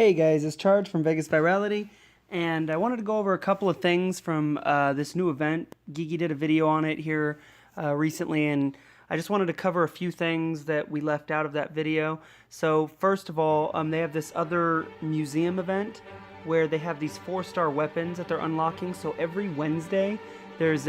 Hey guys, it's Charge from Vegas Virality, and I wanted to go over a couple of things from this new event. Geeky did a video on it here recently, and I just wanted to cover a few things that we left out of that video. So first of all, they have this other museum event where they have these 4-star weapons that they're unlocking. So every Wednesday, there's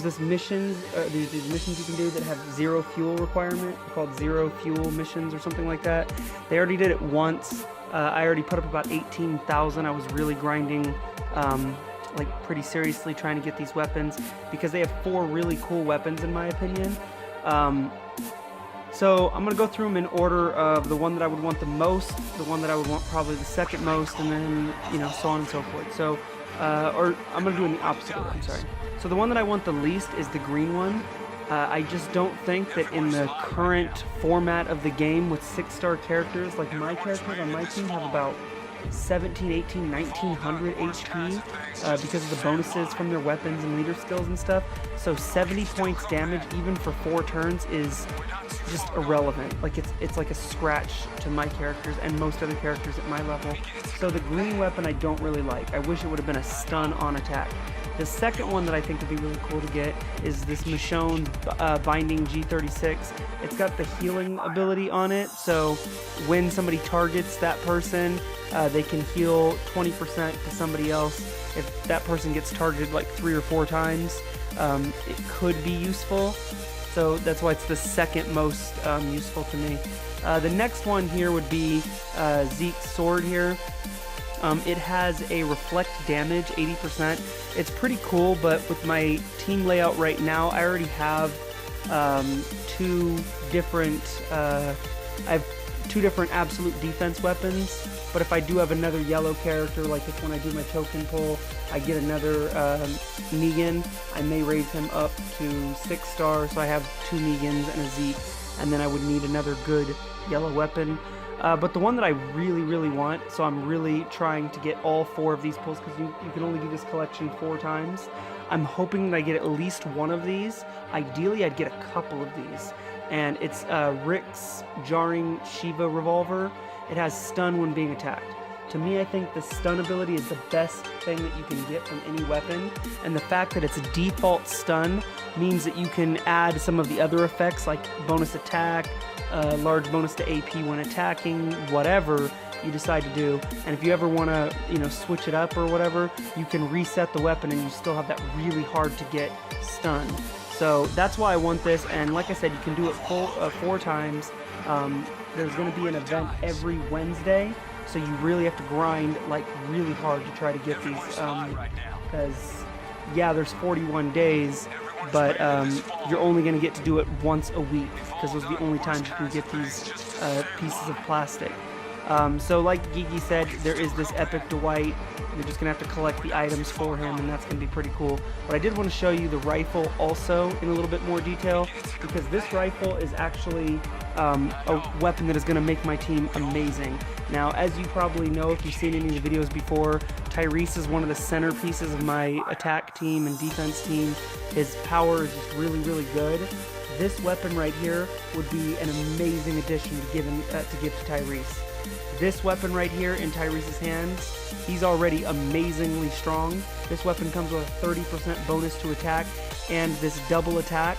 these missions you can do that have zero fuel requirement. They're called zero fuel missions or something like that. They already did it once. I already put up about 18,000. I was really grinding, like pretty seriously trying to get these weapons because they have 4 really cool weapons in my opinion. So I'm gonna go through them in order of the one that I would want the most, the one that I would want probably the second most, and then so on and so forth. So or I'm gonna do it in the opposite order. I'm sorry. So the one that I want the least is the green one. I just don't think that in the current format of the game with 6-star characters, like my characters on my team have about 17, 18, 1900 HP because of the bonuses from their weapons and leader skills and stuff. So 70 points damage even for 4 turns is just irrelevant. Like it's like a scratch to my characters and most other characters at my level. So the green weapon I don't really like. I wish it would have been a stun on attack. The second one that I think would be really cool to get is this Michonne Binding G36. It's got the healing ability on it, so when somebody targets that person, they can heal 20% to somebody else. If that person gets targeted like 3 or 4 times, it could be useful. So that's why it's the second most useful to me. The next one here would be Zeke's sword here. It has a reflect damage, 80%. It's pretty cool, but with my team layout right now, I already have 2 different, I have 2 different absolute defense weapons. But if I do have another yellow character, like if when I do my token pull, I get another Negan, I may raise him up to 6 stars, so I have 2 Negans and a Zeke, and then I would need another good yellow weapon. But the one that I really want, so I'm really trying to get all 4 of these pulls because you can only do this collection 4 times. I'm hoping that I get at least one of these. Ideally, I'd get a couple of these. And it's Rick's Jarring Shiva Revolver. It has stun when being attacked. To me, I think the stun ability is the best thing that you can get from any weapon. And the fact that it's a default stun means that you can add some of the other effects like bonus attack, large bonus to AP when attacking, whatever you decide to do. And if you ever want to, switch it up or whatever, you can reset the weapon and you still have that really hard to get stun. So that's why I want this. And like I said, you can do it 4 times. There's going to be an event every Wednesday, so you really have to grind like really hard to try to get these. Because yeah, there's 41 days. But you're only going to get to do it once a week because those are the only times you can get these pieces of plastic. So like Geeky said, there is this Epic Dwight. You're just going to have to collect the items for him, and that's going to be pretty cool. But I did want to show you the rifle also in a little bit more detail because this rifle is actually a weapon that is going to make my team amazing. Now, as you probably know, if you've seen any of the videos before, Tyrese is one of the centerpieces of my attack team and defense team. His power is just really good. This weapon right here would be an amazing addition to give to Tyrese. This weapon right here in Tyrese's hands, he's already amazingly strong. This weapon comes with a 30% bonus to attack and this double attack,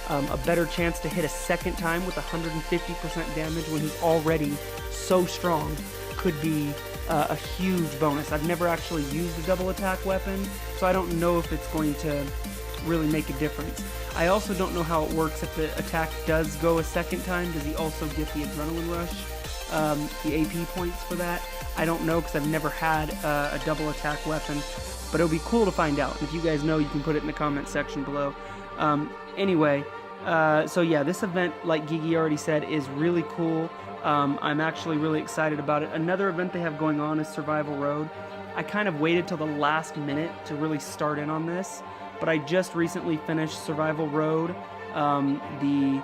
a better chance to hit a second time with 150% damage when he's already so strong, could be a huge bonus. I've never actually used a double attack weapon, so I don't know if it's going to really make a difference. I also don't know how it works if the attack does go a second time. Does he also get the adrenaline rush, the AP points for that? I don't know because I've never had a double attack weapon, but it'll be cool to find out. If you guys know, you can put it in the comment section below. Anyway, so yeah, this event, like Geeky already said, is really cool. I'm actually really excited about it. Another event they have going on is Survival Road. I kind of waited till the last minute to really start in on this, but I just recently finished Survival Road, the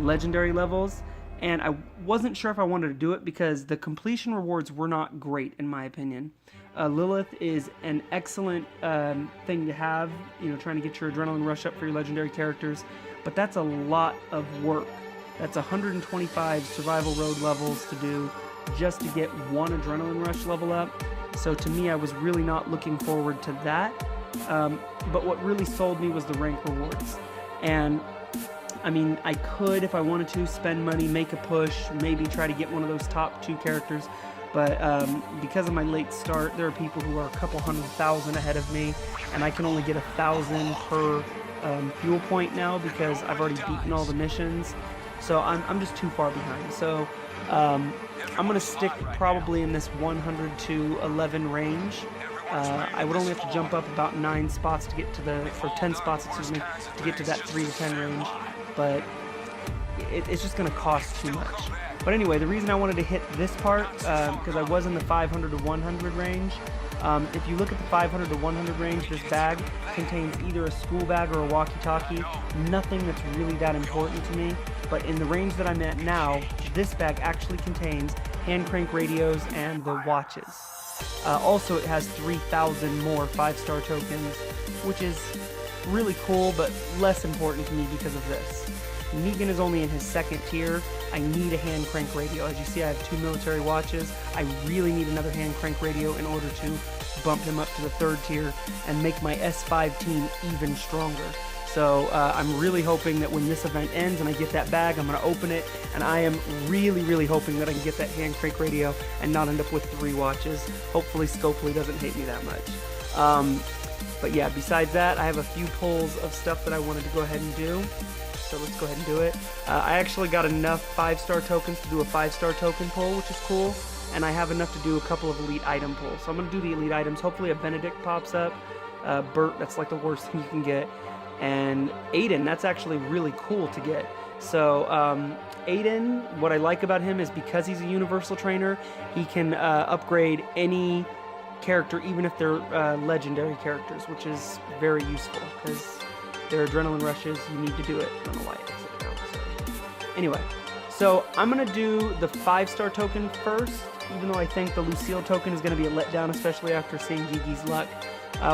legendary levels, and I wasn't sure if I wanted to do it because the completion rewards were not great in my opinion. Lilith is an excellent thing to have, trying to get your adrenaline rush up for your legendary characters, but that's a lot of work. That's 125 survival road levels to do. just to get one adrenaline rush level up. So to me, I was really not looking forward to that. But what really sold me was the rank rewards. And I mean, I could, if I wanted to, spend money, make a push, maybe try to get one of those top 2 characters. But because of my late start, there are people who are a couple 100,000 ahead of me, and I can only get 1,000 per fuel point now because I've already beaten all the missions. So I'm just too far behind. So I'm going to stick probably in this 100 to 11 range. I would only have to jump up about 9 spots to get to the, or 10 spots, excuse me, to get to that 3 to 10 range. But it's just going to cost too much. But anyway, the reason I wanted to hit this part, because I was in the 500 to 100 range. If you look at the 500 to 100 range, this bag contains either a school bag or a walkie-talkie. Nothing that's really that important to me. But in the range that I'm at now, this bag actually contains hand crank radios and the watches. Also, it has 3,000 more 5-star tokens, which is really cool, but less important to me because of this. Negan is only in his 2nd tier. I need a hand crank radio. As you see, I have 2 military watches. I really need another hand crank radio in order to bump him up to the 3rd tier and make my S5 team even stronger. So I'm really hoping that when this event ends and I get that bag, I'm going to open it, and I am really hoping that I can get that hand crank radio and not end up with 3 watches. Hopefully Scopely doesn't hate me that much. But yeah, besides that, I have a few pulls of stuff that I wanted to go ahead and do. So let's go ahead and do it. I actually got enough 5-star tokens to do a 5-star token pull, which is cool. And I have enough to do a couple of elite item pulls. So I'm going to do the elite items. Hopefully a Benedict pops up. Bert, that's like the worst thing you can get. And Aiden, that's actually really cool to get. So Aiden, what I like about him is because he's a universal trainer, he can upgrade any character, even if they're legendary characters, which is very useful because they're adrenaline rushes. You need to do it. I don't know why I exited out. So anyway, so I'm gonna do the 5-star token first, even though I think the Lucille token is gonna be a letdown, especially after seeing Gigi's luck.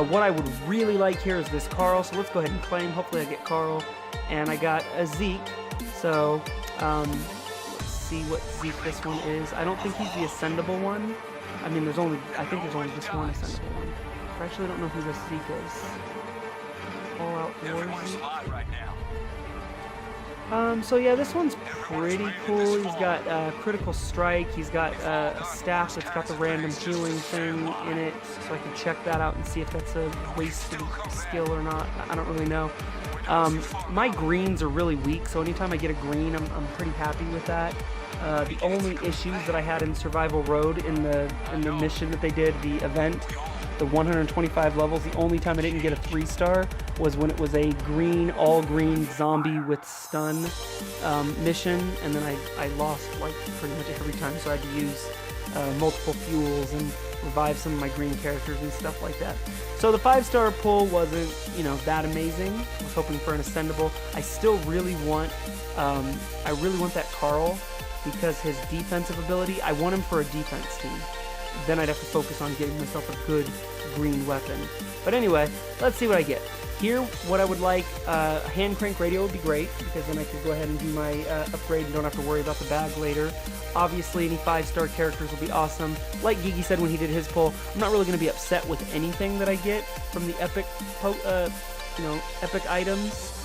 What I would really like here is this Carl, so let's go ahead and claim. Hopefully I get Carl, and I got a Zeke. So let's see what Zeke this one is. I don't think he's the ascendable one. I mean, I think there's only just one ascendable one. I actually don't know who this Zeke is. All out war Zeke. So yeah, this one's pretty cool. He's got critical strike. He's got a staff that's got the random healing thing in it, so I can check that out and see if that's a wasted skill or not. I don't really know. My greens are really weak, so anytime I get a green, I'm pretty happy with that. The only issues that I had in Survival Road in the mission that they did, the event, the 125 levels, the only time I didn't get a 3-star was when it was a green, all green zombie with stun mission, and then I lost like pretty much every time, so I had to use multiple fuels and revive some of my green characters and stuff like that. So the 5-star pull wasn't, that amazing. I was hoping for an ascendable. I still really want, that Carl, because his defensive ability, I want him for a defense team. Then I'd have to focus on getting myself a good green weapon. But anyway, let's see what I get. Here, what I would like, a hand crank radio would be great, because then I could go ahead and do my upgrade and don't have to worry about the bag later. Obviously, any 5-star characters will be awesome. Like Gigi said when he did his pull, I'm not really going to be upset with anything that I get from the epic, epic items.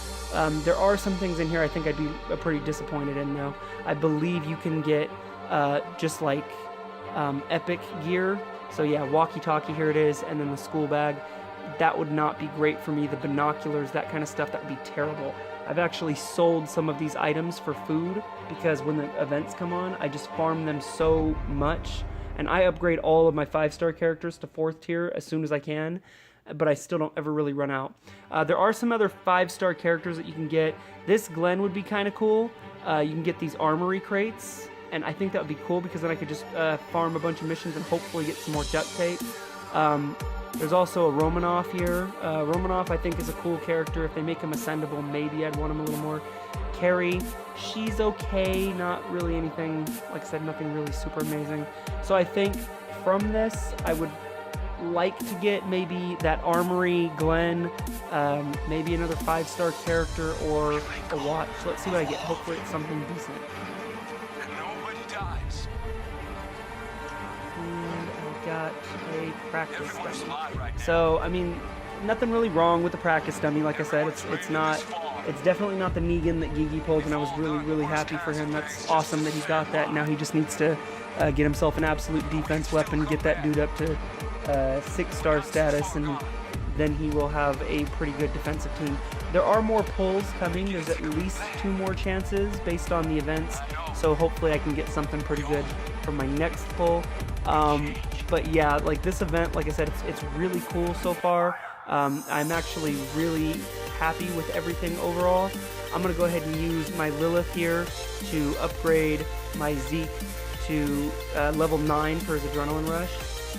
There are some things in here I think I'd be pretty disappointed in, though. I believe you can get just like epic gear. So yeah, walkie-talkie, here it is, and then the school bag. That would not be great for me. The binoculars, that kind of stuff, that would be terrible. I've actually sold some of these items for food because when the events come on, I just farm them so much. And I upgrade all of my 5-star characters to 4th tier as soon as I can, but I still don't ever really run out. There are some other 5-star characters that you can get. This Glenn would be kind of cool. You can get these armory crates, and I think that would be cool because then I could just farm a bunch of missions and hopefully get some more duct tape. There's also a Romanov here. Romanov, I think, is a cool character. If they make him ascendable, maybe I'd want him a little more. Carrie, she's okay, not really anything, like I said, nothing really super amazing. So I think from this, I would like to get maybe that Armory Glenn, maybe another 5-star character or a watch. So let's see what I get. Hopefully it's something decent. got a practice dummy. So, I mean, nothing really wrong with the practice dummy. Like I said, it's definitely not the Negan that Gigi pulled, and I was really happy for him. That's awesome that he got that. Now he just needs to get himself an absolute defense weapon, get that dude up to 6-star status, and then he will have a pretty good defensive team. There are more pulls coming. There's at least 2 more chances based on the events, so hopefully I can get something pretty good for my next pull. But yeah, like this event, like I said, it's really cool so far. I'm actually really happy with everything overall. I'm gonna go ahead and use my Lilith here to upgrade my Zeke to level 9 for his Adrenaline Rush.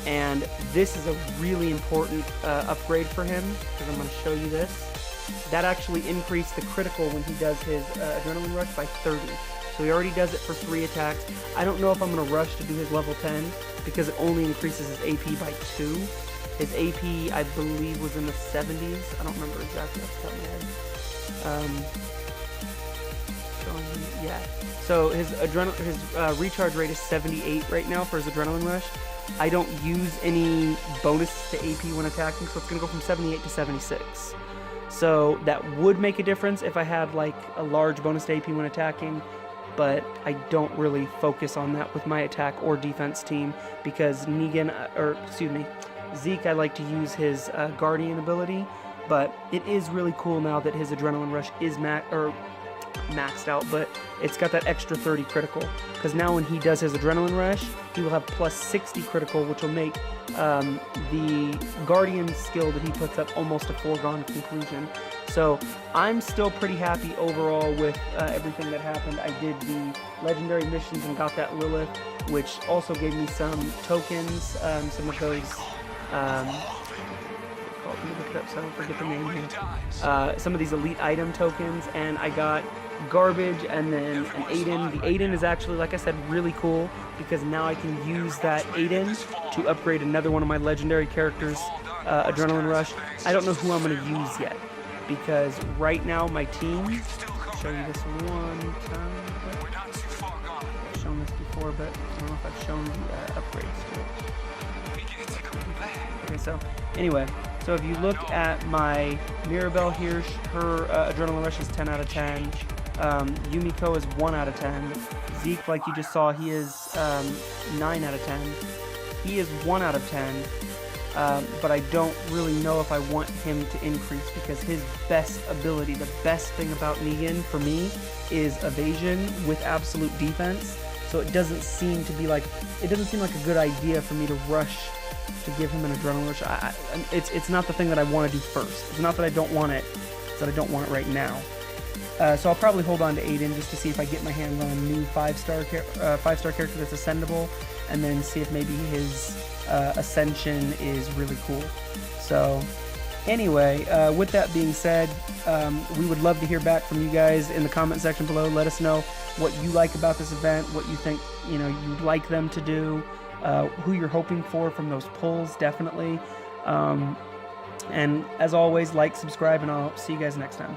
And this is a really important upgrade for him, because I'm going to show you this. That actually increased the critical when he does his Adrenaline Rush by 30. So he already does it for 3 attacks. I don't know if I'm going to rush to do his level 10, because it only increases his AP by 2. His AP, I believe, was in the 70s. I don't remember exactly off the top of my head. Yeah. So his recharge rate is 78 right now for his Adrenaline Rush. I don't use any bonus to AP when attacking, so it's going to go from 78 to 76. So that would make a difference if I had like a large bonus to AP when attacking, but I don't really focus on that with my attack or defense team, because Zeke, I like to use his Guardian ability, but it is really cool now that his Adrenaline Rush is maxed out, but it's got that extra 30 critical, because now when he does his Adrenaline Rush, he will have plus 60 critical, which will make the Guardian skill that he puts up almost a foregone conclusion. So I'm still pretty happy overall with everything that happened. I did the legendary missions and got that Lilith, which also gave me some tokens, some of those let me look it up so I don't forget the name here. Some of these elite item tokens, and I got garbage and then an Aiden. The Aiden is actually, like I said, really cool, because now I can use that Aiden to upgrade another one of my legendary characters, Adrenaline Rush. I don't know who I'm going to use yet, because right now my team, I'll show you this one time. I've shown this before, but I don't know if I've shown the upgrades to it. Okay, so anyway, so if you look at my Mirabelle here, her Adrenaline Rush is 10 out of 10. Yumiko is 1 out of 10. Zeke, like you just saw, he is 9 out of 10. He is 1 out of 10. But I don't really know if I want him to increase, because his best ability, the best thing about Negan for me, is evasion with absolute defense. So it doesn't seem like a good idea for me to rush to give him an Adrenaline Rush. It's not the thing that I want to do first. It's not that I don't want it, it's that I don't want it right now. So I'll probably hold on to Aiden just to see if I get my hands on a new 5-star character that's ascendable, and then see if maybe his ascension is really cool. So anyway, with that being said, we would love to hear back from you guys in the comment section below. Let us know what you like about this event, what you think you'd like them to do, who you're hoping for from those pulls, definitely. And as always, like, subscribe, and I'll see you guys next time.